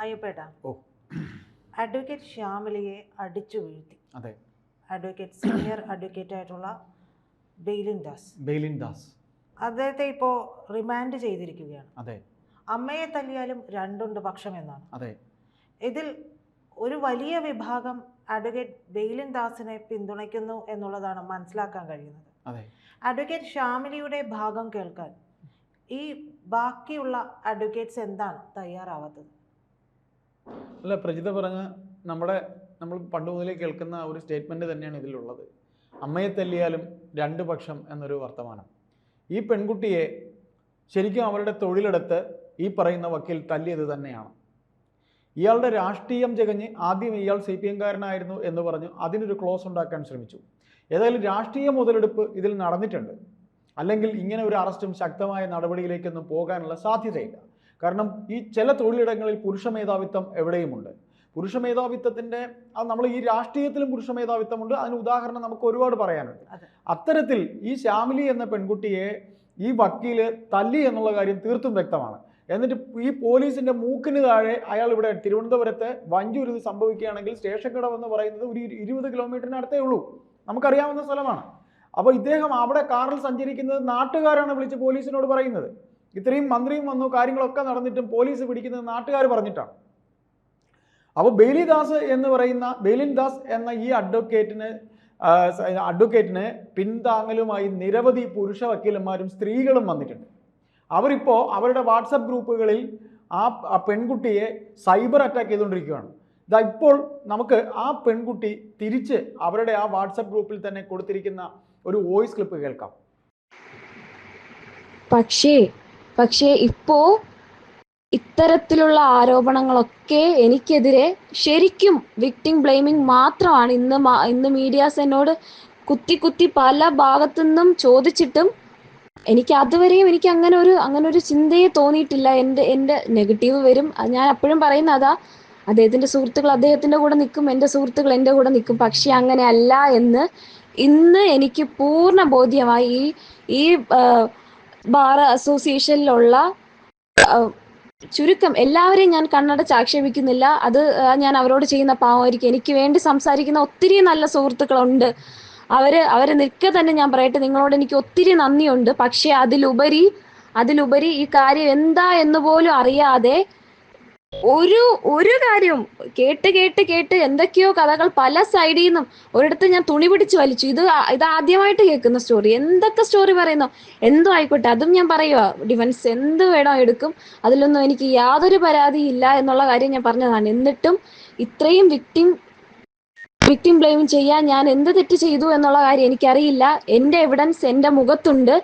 അയ്യപ്പേട്ട, ഓ advocate ശ്യാമിലിയെ അടിച്ചു വീഴ്ത്തി. അതെ, സീനിയർ അഡ്വക്കേറ്റ് ആയിട്ടുള്ള ബെയിലിൻ ദാസ് അദ്ദേഹത്തെ ഇപ്പോൾ റിമാൻഡ് ചെയ്തിരിക്കുകയാണ്. അതെ, അമ്മയെ തല്ലിയാലും രണ്ടുണ്ട് പക്ഷം എന്നാണ്. അതെ, ഇതിൽ ഒരു വലിയ വിഭാഗം അഡ്വക്കേറ്റ് ബെയിലിൻ ദാസിനെ പിന്തുണയ്ക്കുന്നു എന്നുള്ളതാണ് മനസ്സിലാക്കാൻ കഴിയുന്നത്. അതെ. അഡ്വക്കേറ്റ് ശ്യാമിലിയുടെ ഭാഗം കേൾക്കാൻ ഈ ബാക്കിയുള്ള അഡ്വക്കേറ്റ്സ് എന്താണ് തയ്യാറാവാത്തത്? അല്ല, പ്രജിത പറഞ്ഞ നമ്മൾ പണ്ട് മുതലേ കേൾക്കുന്ന ഒരു സ്റ്റേറ്റ്മെന്റ് തന്നെയാണ് ഇതിലുള്ളത്. അമ്മയെ തല്ലിയാലും രണ്ട് പക്ഷം എന്നൊരു വർത്തമാനം. ഈ പെൺകുട്ടിയെ ശരിക്കും അവരുടെ തൊഴിലെടുത്ത് ഈ പറയുന്ന വക്കീൽ തല്ലിയത് തന്നെയാണ്. ഇയാളുടെ രാഷ്ട്രീയം ജഗഞ്ഞ് ആദ്യം ഇയാൾ CPM കാരനായിരുന്നു എന്ന് പറഞ്ഞു അതിനൊരു ക്ലോസ് ഉണ്ടാക്കാൻ ശ്രമിച്ചു. ഏതായാലും രാഷ്ട്രീയ മുതലെടുപ്പ് ഇതിൽ നടന്നിട്ടുണ്ട്. അല്ലെങ്കിൽ ഇങ്ങനെ ഒരു അറസ്റ്റും ശക്തമായ നടപടിയിലേക്കൊന്നും പോകാനുള്ള സാധ്യതയില്ല. കാരണം ഈ ചില തൊഴിലിടങ്ങളിൽ പുരുഷ മേധാവിത്വം എവിടെയുമുണ്ട്. പുരുഷ മേധാവിത്വത്തിൻ്റെ നമ്മൾ ഈ രാഷ്ട്രീയത്തിലും പുരുഷ മേധാവിത്വമുണ്ട്. അതിന് ഉദാഹരണം നമുക്ക് ഒരുപാട് പറയാനുണ്ട്. അത്തരത്തിൽ ഈ ശ്യാമിലി എന്ന പെൺകുട്ടിയെ ഈ വക്കീല് തല്ലി എന്നുള്ള കാര്യം തീർത്തും വ്യക്തമാണ്. എന്നിട്ട് ഈ പോലീസിന്റെ മൂക്കിന് താഴെ അയാൾ ഇവിടെ തിരുവനന്തപുരത്ത് വഞ്ചൂർ ഇത് സംഭവിക്കുകയാണെങ്കിൽ സ്റ്റേഷൻ കടവ് എന്ന് പറയുന്നത് ഒരു 20 കിലോമീറ്ററിന് അടുത്തേ ഉള്ളൂ. നമുക്കറിയാവുന്ന സ്ഥലമാണ്. അപ്പോൾ ഇദ്ദേഹം അവിടെ കാറിൽ സഞ്ചരിക്കുന്നത് നാട്ടുകാരാണ് വിളിച്ച് പോലീസിനോട് പറയുന്നത്. ഇത്രയും മന്ത്രിയും വന്നു, കാര്യങ്ങളൊക്കെ നടന്നിട്ടും പോലീസ് പിടിക്കുന്നത് നാട്ടുകാർ പറഞ്ഞിട്ടാണ്. അപ്പോൾ ബെയിലിൻ ദാസ് എന്ന ഈ അഡ്വക്കേറ്റിന് പിന്താങ്ങലുമായി നിരവധി പുരുഷ വക്കീലന്മാരും സ്ത്രീകളും വന്നിട്ടുണ്ട്. അവരിപ്പോൾ അവരുടെ വാട്സപ്പ് ഗ്രൂപ്പുകളിൽ ആ പെൺകുട്ടിയെ സൈബർ അറ്റാക്ക് ചെയ്തുകൊണ്ടിരിക്കുകയാണ്. ഇപ്പോൾ നമുക്ക് ആ പെൺകുട്ടി തിരിച്ച് അവരുടെ ആ വാട്സപ്പ് ഗ്രൂപ്പിൽ തന്നെ കൊടുത്തിരിക്കുന്ന ഒരു വോയിസ് ക്ലിപ്പ് കേൾക്കാം. പക്ഷേ ഇപ്പോ ഇത്തരത്തിലുള്ള ആരോപണങ്ങളൊക്കെ എനിക്കെതിരെ ശരിക്കും വിക്ടിം ബ്ലെയിമിങ് മാത്രമാണ്. ഇന്ന് മീഡിയാസ് എന്നോട് കുത്തി പല ഭാഗത്തു നിന്നും ചോദിച്ചിട്ടും എനിക്ക് അതുവരെയും എനിക്ക് അങ്ങനെ ഒരു ചിന്തയെ തോന്നിയിട്ടില്ല. എൻ്റെ നെഗറ്റീവ് വരും. ഞാൻ അപ്പോഴും പറയുന്ന അതാ, അദ്ദേഹത്തിൻ്റെ സുഹൃത്തുക്കൾ അദ്ദേഹത്തിൻ്റെ കൂടെ നിൽക്കും, എൻ്റെ സുഹൃത്തുക്കൾ എൻ്റെ കൂടെ നിൽക്കും. പക്ഷെ അങ്ങനെ അല്ല എന്ന് ഇന്ന് എനിക്ക് പൂർണ്ണ ബോധ്യമായി. ഈ ബാർ അസോസിയേഷനിലുള്ള ചുരുക്കം എല്ലാവരെയും ഞാൻ കണ്ണടച്ച് ആക്ഷേപിക്കുന്നില്ല. അത് ഞാൻ അവരോട് ചെയ്യുന്ന പാവമായിരിക്കും. എനിക്ക് വേണ്ടി സംസാരിക്കുന്ന ഒത്തിരി നല്ല സുഹൃത്തുക്കളുണ്ട്. അവരെ നിൽക്കെ തന്നെ ഞാൻ പറയട്ടെ, നിങ്ങളോട് എനിക്ക് ഒത്തിരി നന്ദിയുണ്ട്. പക്ഷെ അതിലുപരി ഈ കാര്യം എന്താ എന്ന് പോലും അറിയാതെ ഒരു കാര്യവും കേട്ട് എന്തൊക്കെയോ കഥകൾ പല സൈഡിൽ നിന്നും ഒരിടത്ത് ഞാൻ തുണി പിടിച്ച് വലിച്ചു. ഇത് ആദ്യമായിട്ട് കേൾക്കുന്ന സ്റ്റോറി. എന്തൊക്കെ സ്റ്റോറി പറയുന്നോ എന്തോ ആയിക്കോട്ടെ, അതും ഞാൻ പറയുക, ഡിഫൻസ് എന്ത് വേണോ എടുക്കും. അതിലൊന്നും എനിക്ക് യാതൊരു പരാതിയില്ല എന്നുള്ള കാര്യം ഞാൻ പറഞ്ഞതാണ്. എന്നിട്ടും ഇത്രയും വിക്ടിം ബ്ലെയിം ചെയ്യാൻ ഞാൻ എന്ത് തെറ്റ് ചെയ്തു എന്നുള്ള കാര്യം എനിക്കറിയില്ല. എൻ്റെ എവിഡൻസ് എൻ്റെ മുഖത്തുണ്ട്.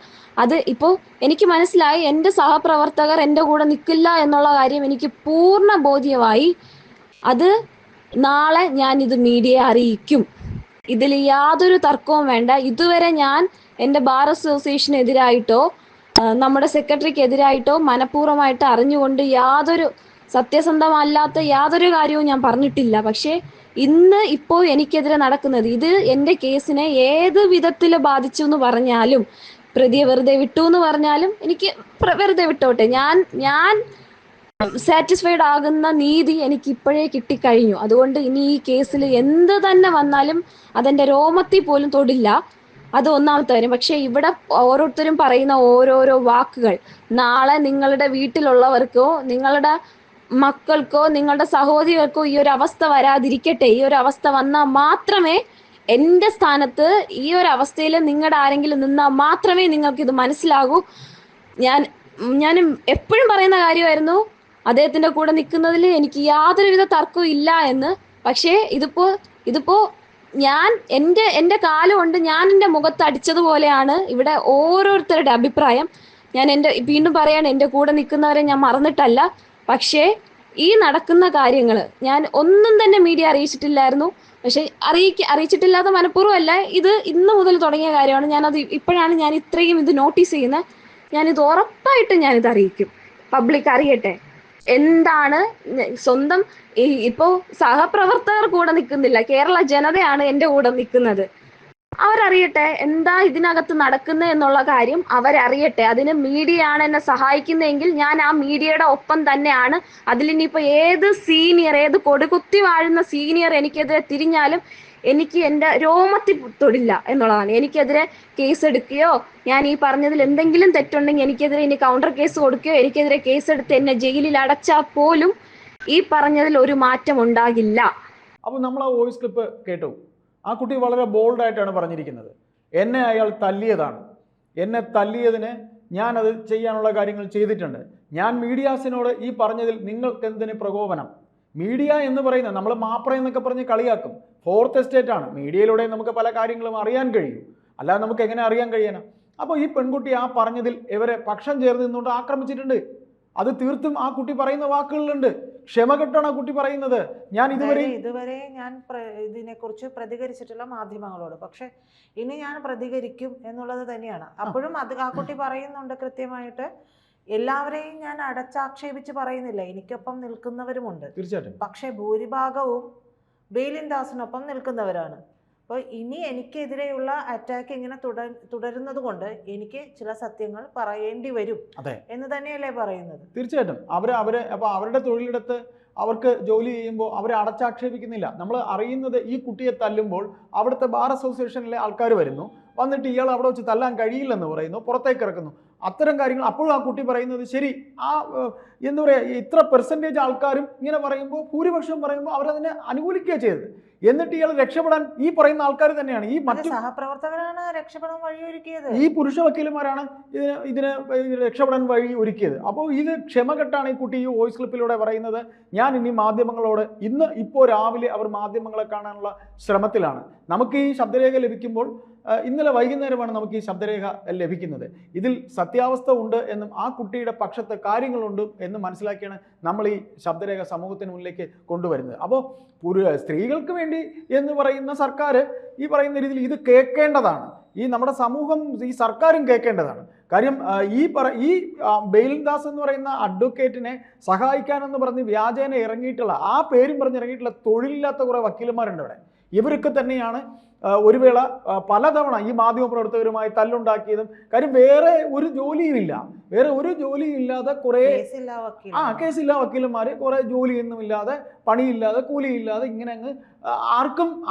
അത് ഇപ്പോൾ എനിക്ക് മനസ്സിലായി. എൻ്റെ സഹപ്രവർത്തകർ എൻ്റെ കൂടെ നിൽക്കില്ല എന്നുള്ള കാര്യം എനിക്ക് പൂർണ്ണ ബോധ്യമായി. അത് നാളെ ഞാൻ ഇത് മീഡിയയെ അറിയിക്കും. ഇതിൽ യാതൊരു തർക്കവും വേണ്ട. ഇതുവരെ ഞാൻ എൻ്റെ ബാർ അസോസിയേഷനെതിരായിട്ടോ നമ്മുടെ സെക്രട്ടറിക്കെതിരായിട്ടോ മനഃപൂർവ്വമായിട്ട് അറിഞ്ഞുകൊണ്ട് യാതൊരു സത്യസന്ധമല്ലാത്ത യാതൊരു കാര്യവും ഞാൻ പറഞ്ഞിട്ടില്ല. പക്ഷേ ഇപ്പോൾ എനിക്കെതിരെ നടക്കുന്നത്, ഇത് എൻ്റെ കേസിനെ ഏത് വിധത്തിൽ ബാധിച്ചു എന്ന് പറഞ്ഞാലും, പ്രതിയെ വെറുതെ വിട്ടു എന്ന് പറഞ്ഞാലും എനിക്ക് വെറുതെ വിട്ടോട്ടെ, ഞാൻ സാറ്റിസ്ഫൈഡ് ആകുന്ന നീതി എനിക്ക് ഇപ്പോഴേ കിട്ടിക്കഴിഞ്ഞു. അതുകൊണ്ട് ഇനി ഈ കേസിൽ എന്ത് തന്നെ വന്നാലും അതെൻ്റെ രോമത്തിൽ പോലും തൊടില്ല. അത് ഒന്നാമത്തെ കാര്യം. പക്ഷെ ഇവിടെ ഓരോരുത്തരും പറയുന്ന ഓരോരോ വാക്കുകൾ നാളെ നിങ്ങളുടെ വീട്ടിലുള്ളവർക്കോ നിങ്ങളുടെ മക്കൾക്കോ നിങ്ങളുടെ സഹോദരികൾക്കോ ഈ ഒരു അവസ്ഥ വരാതിരിക്കട്ടെ. ഈ ഒരു അവസ്ഥ വന്നാൽ മാത്രമേ എൻ്റെ സ്ഥാനത്ത് ഈ ഒരു അവസ്ഥയിൽ നിങ്ങളുടെ ആരെങ്കിലും നിന്നാൽ മാത്രമേ നിങ്ങൾക്ക് ഇത് മനസ്സിലാകൂ. ഞാൻ എപ്പോഴും പറയുന്ന കാര്യമായിരുന്നു, അദ്ദേഹത്തിൻ്റെ കൂടെ നിൽക്കുന്നതിൽ എനിക്ക് യാതൊരുവിധ തർക്കവും ഇല്ല എന്ന്. പക്ഷേ ഇതിപ്പോ ഞാൻ എൻ്റെ കാലുകൊണ്ട് ഞാൻ എൻ്റെ മുഖത്ത് അടിച്ചതുപോലെയാണ് ഇവിടെ ഓരോരുത്തരുടെ അഭിപ്രായം. വീണ്ടും പറയാണ്, എൻ്റെ കൂടെ നിൽക്കുന്നവരെ ഞാൻ മറന്നിട്ടല്ല. പക്ഷേ ഈ നടക്കുന്ന കാര്യങ്ങൾ ഞാൻ ഒന്നും തന്നെ മീഡിയ അറിയിച്ചിട്ടില്ലായിരുന്നു. പക്ഷെ അറിയിച്ചിട്ടില്ലാത്ത മനഃപൂർവ്വമല്ല, ഇത് ഇന്ന് മുതൽ തുടങ്ങിയ കാര്യമാണ്. ഇപ്പോഴാണ് ഞാൻ ഇത്രയും ഇത് നോട്ടീസ് ചെയ്യുന്നത്. ഞാനിത് ഉറപ്പായിട്ടും ഞാനിത് അറിയിക്കും. പബ്ലിക് അറിയട്ടെ എന്താണ്. സ്വന്തം ഇപ്പോൾ സഹപ്രവർത്തകർ കൂടെ നിൽക്കുന്നില്ല, കേരള ജനതയാണ് എൻ്റെ കൂടെ നിൽക്കുന്നത്. അവരറിയട്ടെ എന്താ ഇതിനകത്ത് നടക്കുന്നത് എന്നുള്ള കാര്യം അവരറിയട്ടെ. അതിന് മീഡിയ ആണ് എന്നെ സഹായിക്കുന്നതെങ്കിൽ ഞാൻ ആ മീഡിയയുടെ ഒപ്പം തന്നെയാണ്. അതിലിനിയിപ്പോൾ ഏത് സീനിയർ, ഏത് കൊടുകുത്തി വാഴുന്ന സീനിയർ എനിക്കെതിരെ തിരിഞ്ഞാലും എനിക്ക് എൻ്റെ രോമത്തിൽ തൊടില്ല എന്നുള്ളതാണ്. എനിക്കെതിരെ കേസ് എടുക്കുകയോ ഞാൻ ഈ പറഞ്ഞതിൽ എന്തെങ്കിലും തെറ്റുണ്ടെങ്കിൽ എനിക്കെതിരെ ഇനി കൗണ്ടർ കേസ് കൊടുക്കുകയോ എനിക്കെതിരെ കേസെടുത്ത് എന്നെ ജയിലിൽ അടച്ചാൽ പോലും ഈ പറഞ്ഞതിൽ ഒരു മാറ്റം ഉണ്ടാകില്ല. അപ്പോൾ നമ്മൾ ആ വോയിസ് ക്ലിപ്പ് കേട്ടു. ആ കുട്ടി വളരെ ബോൾഡായിട്ടാണ് പറഞ്ഞിരിക്കുന്നത്. എന്നെ അയാൾ തല്ലിയതാണ്, എന്നെ തല്ലിയതിന് ഞാനത് ചെയ്യാനുള്ള കാര്യങ്ങൾ ചെയ്തിട്ടുണ്ട്. ഞാൻ മീഡിയാസിനോട് ഈ പറഞ്ഞതിൽ നിങ്ങൾക്ക് എന്തിന് പ്രകോപനം? മീഡിയ എന്ന് പറയുന്നത് നമ്മൾ മാപ്ര എന്നൊക്കെ പറഞ്ഞ് കളിയാക്കും. ഫോർത്ത് എസ്റ്റേറ്റ് ആണ്. മീഡിയയിലൂടെ നമുക്ക് പല കാര്യങ്ങളും അറിയാൻ കഴിയും, അല്ലാതെ നമുക്ക് എങ്ങനെ അറിയാൻ കഴിയാനാ? അപ്പോൾ ഈ പെൺകുട്ടി ആ പറഞ്ഞതിൽ ഇവരെ പക്ഷം ചേർന്ന് നിന്നുകൊണ്ട് ആക്രമിച്ചിട്ടുണ്ട്. അത് തീർത്തും ആ കുട്ടി പറയുന്ന വാക്കുകളിലുണ്ട്. ക്ഷമ കെട്ടാണ് ആ കുട്ടി പറയുന്നത്. ഞാൻ ഇതുവരെ ഞാൻ ഇതിനെക്കുറിച്ച് പ്രതികരിച്ചിട്ടുള്ള മാധ്യമങ്ങളോട്, പക്ഷെ ഇനി ഞാൻ പ്രതികരിക്കും എന്നുള്ളത് തന്നെയാണ്. അപ്പോഴും അത് ആ കുട്ടി പറയുന്നുണ്ട് കൃത്യമായിട്ട്. എല്ലാവരെയും ഞാൻ അടച്ചാക്ഷേപിച്ച് പറയുന്നില്ല, എനിക്കൊപ്പം നിൽക്കുന്നവരുമുണ്ട് തീർച്ചയായിട്ടും. പക്ഷെ ഭൂരിഭാഗവും ബെയിലിൻ ദാസിനൊപ്പം നിൽക്കുന്നവരാണ്. അപ്പോൾ ഇനി എനിക്കെതിരെയുള്ള അറ്റാക്ക് ഇങ്ങനെ തുടരുന്നത് കൊണ്ട് എനിക്ക് ചില സത്യങ്ങൾ പറയേണ്ടി വരും എന്ന് തന്നെയല്ലേ പറയുന്നത്? തീർച്ചയായിട്ടും. അപ്പോൾ അവരുടെ തൊഴിലിടത്ത് അവർക്ക് ജോലി ചെയ്യുമ്പോൾ അവരെ അടച്ചാക്ഷേപിക്കുന്നില്ല. നമ്മൾ അറിയുന്നത് ഈ കുട്ടിയെ തല്ലുമ്പോൾ അവിടുത്തെ ബാർ അസോസിയേഷനിലെ ആൾക്കാർ വരുന്നു, വന്നിട്ട് ഇയാൾ അവിടെ വെച്ച് തല്ലാൻ കഴിയില്ലെന്ന് പറയുന്നു, പുറത്തേക്ക് ഇറക്കുന്നു. അത്തരം കാര്യങ്ങൾ അപ്പോഴും ആ കുട്ടി പറയുന്നത് ശരി. ആ എന്താ പറയുക, ഇത്ര പെർസെൻറ്റേജ് ആൾക്കാരും ഇങ്ങനെ പറയുമ്പോൾ, ഭൂരിപക്ഷം പറയുമ്പോൾ അവരതിനെ അനുകൂലിക്കുക ചെയ്തത്. എന്നിട്ട് ഇയാൾ രക്ഷപ്പെടാൻ ഈ പറയുന്ന ആൾക്കാർ തന്നെയാണ്, ഈ മറ്റു സഹപ്രവർത്തകരാണ് രക്ഷപ്പെടാൻ വഴിയൊരുക്കിയത്. ഈ പുരുഷ വക്കീലന്മാരാണ് ഇതിന് രക്ഷപ്പെടാൻ വഴി ഒരുക്കിയത്. അപ്പോൾ ഇത് ക്ഷമ കെട്ടാണ് ഈ കുട്ടി ഈ വോയിസ് ക്ലിപ്പിലൂടെ പറയുന്നത്. ഞാൻ ഇനി മാധ്യമങ്ങളോട് ഇപ്പോൾ രാവിലെ അവർ മാധ്യമങ്ങളെ കാണാനുള്ള ശ്രമത്തിലാണ്. നമുക്ക് ഈ ശബ്ദരേഖ ലഭിക്കുമ്പോൾ ഇന്നലെ വൈകുന്നേരമാണ് നമുക്ക് ഈ ശബ്ദരേഖ ലഭിക്കുന്നത്. ഇതിൽ സത്യാവസ്ഥ ഉണ്ട് എന്നും ആ കുട്ടിയുടെ പക്ഷത്ത് കാര്യങ്ങളുണ്ട് എന്നും മനസ്സിലാക്കിയാണ് നമ്മൾ ഈ ശബ്ദരേഖ സമൂഹത്തിന് മുന്നിലേക്ക് കൊണ്ടുവരുന്നത്. അപ്പോൾ സ്ത്രീകൾക്ക് വേണ്ടി എന്ന് പറയുന്ന സർക്കാർ ഈ പറയുന്ന രീതിയിൽ ഇത് കേൾക്കേണ്ടതാണ്. ഈ നമ്മുടെ സമൂഹം, ഈ സർക്കാരും കേൾക്കേണ്ടതാണ്. കാര്യം ഈ ബെയിലിൻ ദാസ് എന്ന് പറയുന്ന അഡ്വക്കേറ്റിനെ സഹായിക്കാനെന്ന് പറഞ്ഞ് വ്യാജേന ഇറങ്ങിയിട്ടുള്ള, ആ പേരും പറഞ്ഞ് ഇറങ്ങിയിട്ടുള്ള തൊഴിലില്ലാത്ത കുറേ വക്കീലന്മാരുണ്ട് അവിടെ. ഇവരൊക്കെ തന്നെയാണ് ഒരു വേള പലതവണ ഈ മാധ്യമപ്രവർത്തകരുമായി തല്ലുണ്ടാക്കിയതും. കാര്യം വേറെ ഒരു ജോലിയില്ലാതെ കുറേ കേസില്ല വക്കീലന്മാർ, കുറേ ജോലിയൊന്നുമില്ലാതെ, പണിയില്ലാതെ, കൂലിയില്ലാതെ ഇങ്ങനെ അങ്ങ്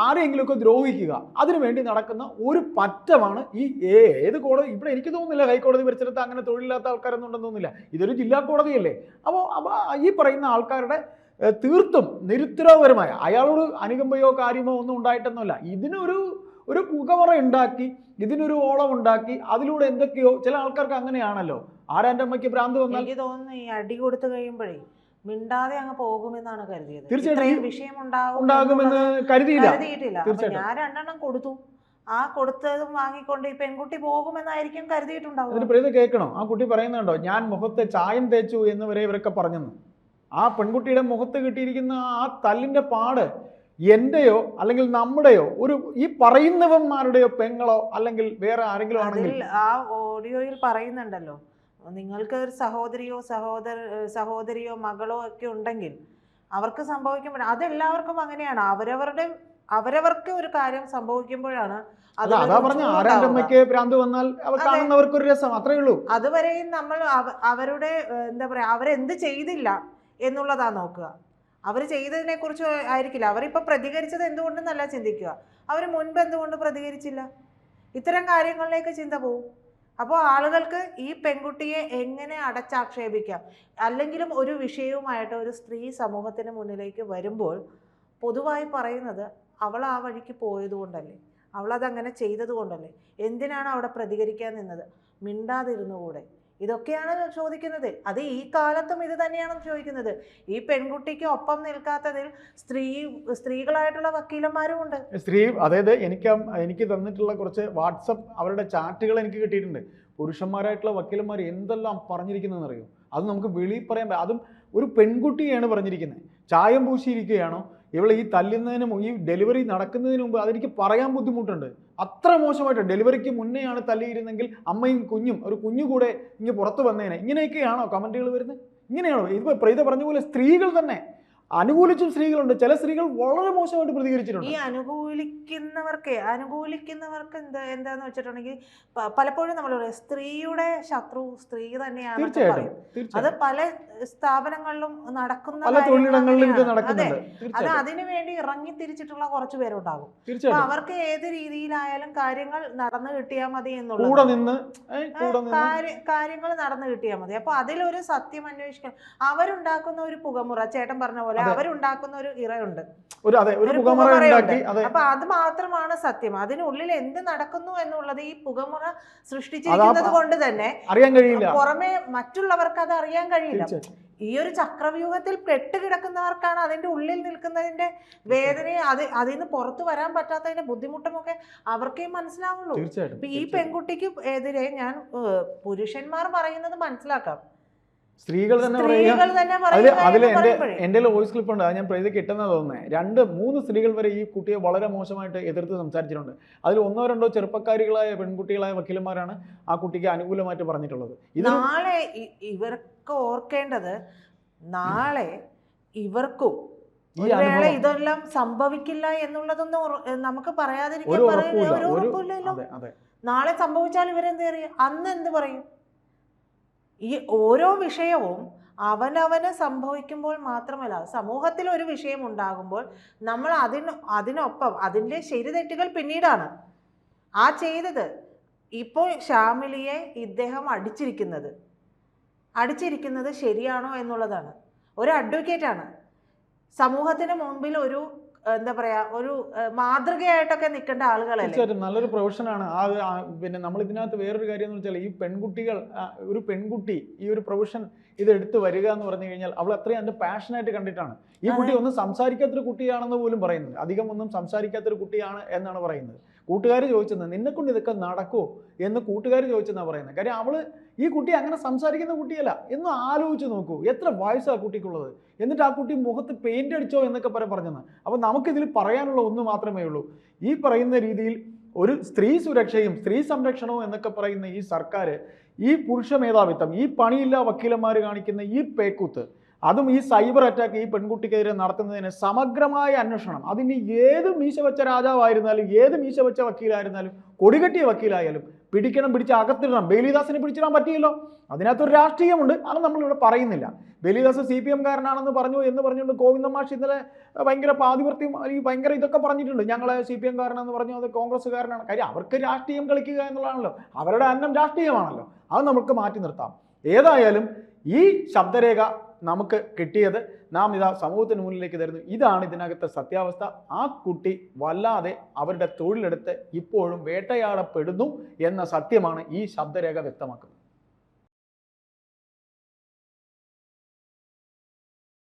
ആരെങ്കിലുമൊക്കെ ദ്രോഹിക്കുക, അതിനുവേണ്ടി നടക്കുന്ന ഒരു പറ്റമാണ് ഈ ഏത് കോടതി. ഇവിടെ എനിക്ക് തോന്നുന്നില്ല ഹൈക്കോടതി പരിസരത്ത് അങ്ങനെ തൊഴിലില്ലാത്ത ആൾക്കാരൊന്നും ഉണ്ടെന്ന് തോന്നുന്നില്ല. ഇതൊരു ജില്ലാ കോടതിയല്ലേ. അപ്പോൾ ഈ പറയുന്ന ആൾക്കാരുടെ തീർത്തും നിരുത്തരവപരമായ, അയാളോട് അനുകമ്പയോ കാര്യമോ ഒന്നും ഉണ്ടായിട്ടൊന്നുമില്ല. ഇതിനൊരു പുകമറ ഉണ്ടാക്കി, ഇതിനൊരു ഓളം ഉണ്ടാക്കി, അതിലൂടെ എന്തൊക്കെയോ ചില ആൾക്കാർക്ക് അങ്ങനെയാണല്ലോ. ആരാൻ്റെ അമ്മയ്ക്ക് ഭ്രാന്ത് വന്നാൽ എനിക്ക് തോന്നുന്നു ഈ അടി കൊടുത്തു കഴിയുമ്പോഴേ മിണ്ടാതെ അങ്ങ് പോകുമെന്നാണ് കരുതിയത്. തീർച്ചയായിട്ടും വിഷയം ഉണ്ടാകുമെന്ന് കരുതിയിട്ടില്ല. ഞാൻ 2 എണ്ണം കൊടുത്തു, ആ കൊടുത്തതും വാങ്ങിക്കൊണ്ട് ഈ പെൺകുട്ടി പോകുമെന്നായിരിക്കും കരുതിയിട്ടുണ്ടാവും. പ്രീത കേൾക്കണോ? ആ കുട്ടി പറയുന്നുണ്ടോ, ഞാൻ മുഖത്തെ ചായം തേച്ചു എന്ന് വരെ ഇവരൊക്കെ പറഞ്ഞെന്ന്. ആ പെൺകുട്ടിയുടെ മുഖത്ത് കിട്ടിയിരിക്കുന്ന ആ തല്ലിൻ്റെ പാട് എന്റെയോ അല്ലെങ്കിൽ നമ്മുടെയോ ഈ പറയുന്നവന്മാരുടെയോ പെങ്ങളോ അല്ലെങ്കിൽ വേറെ ആരെങ്കിലും ആണെങ്കിൽ ആ ഓഡിയോയിൽ പറയുന്നുണ്ടല്ലോ, നിങ്ങൾക്ക് ഒരു സഹോദരിയോ മകളോ ഒക്കെ ഉണ്ടെങ്കിൽ അവർക്ക് സംഭവിക്കുമ്പോൾ അതെല്ലാവർക്കും അങ്ങനെയാണ്. അവരവർക്ക് ഒരു കാര്യം സംഭവിക്കുമ്പോഴാണ് അതാ പറഞ്ഞ ആരാന്റെ അമ്മയ്ക്ക് ഭ്രാന്ത് വന്നാൽ അവർ കാണുന്നവർക്ക് ഒരു രസം, അത്രേ ഉള്ളൂ. അതുവരെയും നമ്മൾ അവരുടെ എന്താ പറയാ, അവരെന്ത് ചെയ്തില്ല എന്നുള്ളതാ നോക്കുക. അവർ ചെയ്തതിനെ കുറിച്ച് ആയിരിക്കില്ല. അവരിപ്പോൾ പ്രതികരിച്ചത് എന്തുകൊണ്ടെന്നല്ല ചിന്തിക്കുക, അവർ മുൻപ് എന്തുകൊണ്ട് പ്രതികരിച്ചില്ല, ഇത്തരം കാര്യങ്ങളിലേക്ക് ചിന്ത പോവും. അപ്പോൾ ആളുകൾക്ക് ഈ പെൺകുട്ടിയെ എങ്ങനെ അടച്ചാക്ഷേപിക്കാം, അല്ലെങ്കിലും ഒരു വിഷയവുമായിട്ട് ഒരു സ്ത്രീ സമൂഹത്തിന് മുന്നിലേക്ക് വരുമ്പോൾ പൊതുവായി പറയുന്നത് അവൾ ആ വഴിക്ക് പോയതുകൊണ്ടല്ലേ, അവളതങ്ങനെ ചെയ്തത് കൊണ്ടല്ലേ, എന്തിനാണ് അവിടെ പ്രതികരിക്കാൻ നിന്നത്, മിണ്ടാതിരുന്നുകൂടെ? ഇതൊക്കെയാണ് ചോദിക്കുന്നത്. അത് ഈ കാലത്തും ഇത് തന്നെയാണ് ചോദിക്കുന്നത്. ഈ പെൺകുട്ടിക്ക് ഒപ്പം നിൽക്കാത്തതിൽ സ്ത്രീകളായിട്ടുള്ള വക്കീലന്മാരും ഉണ്ട്. അതായത് എനിക്ക് തന്നിട്ടുള്ള കുറച്ച് വാട്സപ്പ് അവരുടെ ചാറ്റുകൾ എനിക്ക് കിട്ടിയിട്ടുണ്ട്. പുരുഷന്മാരായിട്ടുള്ള വക്കീലന്മാർ എന്തെല്ലാം പറഞ്ഞിരിക്കുന്നതെന്ന് അറിയും. അത് നമുക്ക് വെളിയിൽ പറയാൻ പറ്റും. അതും ഒരു പെൺകുട്ടിയാണ് പറഞ്ഞിരിക്കുന്നത്. ചായം പൂശിയിരിക്കുകയാണോ ഇവൾ ഈ തല്ലുന്നതിനും ഈ ഡെലിവറി നടക്കുന്നതിന് മുമ്പ്, അതെനിക്ക് പറയാൻ ബുദ്ധിമുട്ടുണ്ട്. അത്ര മോശമായിട്ട് ഡെലിവറിക്ക് മുന്നെയാണ് തല്ലിയിരുന്നെങ്കിൽ അമ്മയും കുഞ്ഞും ഒരു കുഞ്ഞു കൂടെ ഇങ്ങനെ പുറത്ത് വന്നേനെ. ഇങ്ങനെയൊക്കെയാണോ കമൻറ്റുകൾ വരുന്നത്? ഇങ്ങനെയാണോ? ഇതിപ്പോൾ പ്രീത പറഞ്ഞ പോലെ സ്ത്രീകൾ തന്നെ അനുകൂലിച്ചും സ്ത്രീകളുണ്ട്. ചില സ്ത്രീകൾ വളരെ മോശമായിട്ട് ഈ പ്രതികരിച്ചിട്ടുണ്ട്. അനുകൂലിക്കുന്നവർക്ക് എന്താന്ന് വെച്ചിട്ടുണ്ടെങ്കിൽ പലപ്പോഴും നമ്മൾ പറയും സ്ത്രീയുടെ ശത്രു സ്ത്രീ തന്നെയാണെന്ന് തീർച്ചയായിട്ടും പറയും. അത് തീർച്ചയായിട്ടും പല സ്ഥാപനങ്ങളിലും നടക്കുന്ന പല കാര്യങ്ങൾ തൊഴിലിടങ്ങളിലും ഇത് അങ്ങനെയാണ്. അതെ, നടക്കുന്നുണ്ട്. അത് തീർച്ചയായിട്ടും അതിനു വേണ്ടി ഇറങ്ങി തിരിച്ചിട്ടുള്ള കുറച്ച് പേരുണ്ടാകും. അപ്പൊ തീർച്ചയായിട്ടും അവർക്ക് ഏത് രീതിയിലായാലും കാര്യങ്ങൾ നടന്നു കിട്ടിയാൽ മതി കൂടെ എന്നുള്ളത്, നിന്ന് കൂടെ നിന്ന് കാര്യങ്ങൾ നടന്നു കിട്ടിയാൽ മതി. അപ്പൊ അതിലൊരു സത്യം അന്വേഷിക്കണം. അവരുണ്ടാക്കുന്ന ഒരു പുകമുറ, ചേട്ടൻ പറഞ്ഞ പോലെ അതെ. അവരുണ്ടാക്കുന്ന ഒരു ഇറയുണ്ട്, ഒരു പുകമറ പുകമുറയുണ്ട്. ഉണ്ടാക്കി. അതെ, അപ്പൊ അത് മാത്രമാണ് സത്യം. അതിനുള്ളിൽ എന്ത് നടക്കുന്നു എന്നുള്ളത് ഈ പുകമുറ സൃഷ്ടിച്ചിരിക്കുന്നത് കൊണ്ട് തന്നെ അറിയാൻ കഴിയില്ല. പുറമെ മറ്റുള്ളവർക്ക് അത് അറിയാൻ കഴിയില്ല. തീർച്ചയായിട്ടും ഈ ഒരു ചക്രവ്യൂഹത്തിൽ പെട്ടുകിടക്കുന്നവർക്കാണ് അതിന്റെ ഉള്ളിൽ നിൽക്കുന്നതിന്റെ വേദനയെ, അതിൽ നിന്ന് പുറത്തു വരാൻ പറ്റാത്തതിന്റെ ബുദ്ധിമുട്ടുമൊക്കെ അവർക്കേ മനസ്സിലാവുള്ളൂ. തീർച്ചയായിട്ടും ഇപ്പൊ ഈ പെൺകുട്ടിക്ക് എതിരെ ഞാൻ പുരുഷന്മാർ പറയുന്നത് മനസ്സിലാക്കാം, സ്ത്രീകൾ തന്നെ സ്ത്രീകൾ തന്നെ അതിൽ പറയുമ്പോഴേ എൻ്റെ വോയിസ് ക്ലിപ്പ് ഉണ്ട്. അത് ഞാൻ പ്രതി കിട്ടുന്ന തോന്നുന്നത് 2-3 സ്ത്രീകൾ വരെ ഈ കുട്ടിയെ വളരെ മോശമായിട്ട് എതിർത്ത് സംസാരിച്ചിട്ടുണ്ട്. അതിൽ 1-2 ചെറുപ്പക്കാരികളായ പെൺകുട്ടികളായ വക്കീലന്മാരാണ് ആ കുട്ടിക്ക് അനുകൂലമായിട്ട് പറഞ്ഞിട്ടുള്ളത്. നാളെ ഇവർക്ക് ഓർക്കേണ്ടത്, നാളെ ഇവർക്കും ഈ ഒരു വേള അനുഭവം ഇതെല്ലാം സംഭവിക്കില്ല എന്നുള്ളതൊന്നും നമുക്ക് ഒരു പറയാതിരിക്കാൻ ഉറപ്പില്ല. ഒരു ഉറപ്പില്ലല്ലോ. അതെ അതെ നാളെ സംഭവിച്ചാൽ ഇവരെന്ത് അറിയും, അന്ന് എന്ത് പറയും? ഈ ഓരോ വിഷയവും അവനവന് സംഭവിക്കുമ്പോൾ മാത്രമല്ല, സമൂഹത്തിൽ ഒരു വിഷയം ഉണ്ടാകുമ്പോൾ നമ്മൾ അതിനൊപ്പം അതിൻ്റെ ശരി തെറ്റുകൾ പിന്നീടാണ്. ആ ചെയ്തത് ഇപ്പോൾ ഷാമിലിയെ ഇദ്ദേഹം അടിച്ചിരിക്കുന്നത് ശരിയാണോ എന്നുള്ളതാണ്. ഒരു അഡ്വക്കേറ്റാണ്, സമൂഹത്തിന് മുൻപിൽ ഒരു എന്താ പറയാ, ഒരു മാതൃകയായിട്ടൊക്കെ നിൽക്കേണ്ട ആളുകളല്ലേ. തീർച്ചയായിട്ടും നല്ലൊരു പ്രൊഫഷനാണ്. പിന്നെ നമ്മൾ ഇതിനകത്ത് വേറൊരു കാര്യം എന്ന് വെച്ചാൽ ഈ പെൺകുട്ടികൾ, ഒരു പെൺകുട്ടി ഈ ഒരു പ്രൊഫഷൻ ഇത് എടുത്ത് വരിക എന്ന് പറഞ്ഞു കഴിഞ്ഞാൽ അവൾ അത്രയും അതിന്റെ പാഷനായിട്ട് കണ്ടിട്ടാണ്. ഈ കുട്ടി ഒന്നും സംസാരിക്കാത്തൊരു കുട്ടിയാണെന്ന് പോലും പറയുന്നത്, അധികം ഒന്നും സംസാരിക്കാത്തൊരു കുട്ടിയാണ് എന്നാണ് പറയുന്നത്. കൂട്ടുകാർ ചോദിച്ചത് നിന്നെക്കൊണ്ട് ഇതൊക്കെ നടക്കുമോ എന്ന് കൂട്ടുകാർ ചോദിച്ചെന്നാണ് പറയുന്നത്. കാര്യം ഈ കുട്ടി അങ്ങനെ സംസാരിക്കുന്ന കുട്ടിയല്ല എന്ന് ആലോചിച്ച് നോക്കൂ. എത്ര വയസ്സാണ് കുട്ടിക്കുള്ളത്, എന്നിട്ട് ആ കുട്ടി മുഖത്ത് പെയിന്റ് അടിച്ചോ എന്നൊക്കെ പറഞ്ഞെന്ന്. അപ്പോൾ നമുക്കിതിൽ പറയാനുള്ള ഒന്ന് മാത്രമേ ഉള്ളൂ. ഈ പറയുന്ന രീതിയിൽ ഒരു സ്ത്രീ സുരക്ഷയും സ്ത്രീ സംരക്ഷണവും എന്നൊക്കെ പറയുന്ന ഈ സർക്കാർ, ഈ പുരുഷ മേധാവിത്വം, ഈ പണിയില്ലാ വക്കീലന്മാർ കാണിക്കുന്ന ഈ പേക്കൂത്ത്, അതും ഈ സൈബർ അറ്റാക്ക് ഈ പെൺകുട്ടിക്കെതിരെ നടത്തുന്നതിന് സമഗ്രമായ അന്വേഷണം. അതിന് ഏത് മീശ വെച്ച രാജാവായിരുന്നാലും ഏത് മീശ വെച്ച വക്കീലായിരുന്നാലും കൊടികെട്ടിയ വക്കീലായാലും പിടിച്ച് അകത്തിടണം. ബേലിദാസിനെ പിടിച്ചിടാൻ പറ്റിയല്ലോ, അതിനകത്തൊരു രാഷ്ട്രീയമുണ്ട്, അത് നമ്മളിവിടെ പറയുന്നില്ല. ബേലിദാസ് CPM കാരനാണെന്ന് പറഞ്ഞുകൊണ്ട് ഗോവിന്ദ മാഷ് ഇന്നലെ ഭയങ്കര പാതിവൃത്യം അല്ലെങ്കിൽ ഭയങ്കര ഇതൊക്കെ പറഞ്ഞിട്ടുണ്ട്. ഞങ്ങളെ CPM കാരനാണെന്ന് പറഞ്ഞു, അത് കോൺഗ്രസ്സുകാരനാണ്. കാര്യം അവർക്ക് രാഷ്ട്രീയം കളിക്കുക എന്നുള്ളതാണല്ലോ, അവരുടെ അന്നം രാഷ്ട്രീയമാണല്ലോ. അത് നമുക്ക് മാറ്റി നിർത്താം. ഏതായാലും ഈ ശബ്ദരേഖ നമുക്ക് കിട്ടിയത് നാം ഇതാ സമൂഹത്തിന് മുന്നിലേക്ക് തരുന്നു. ഇതാണ് ഇതിനകത്തെ സത്യാവസ്ഥ. ആ കുട്ടി വല്ലാതെ അവരുടെ തൊഴിലെടുത്ത് ഇപ്പോഴും വേട്ടയാടപ്പെടുന്നു എന്ന സത്യമാണ് ഈ ശബ്ദരേഖ വ്യക്തമാക്കുന്നത്.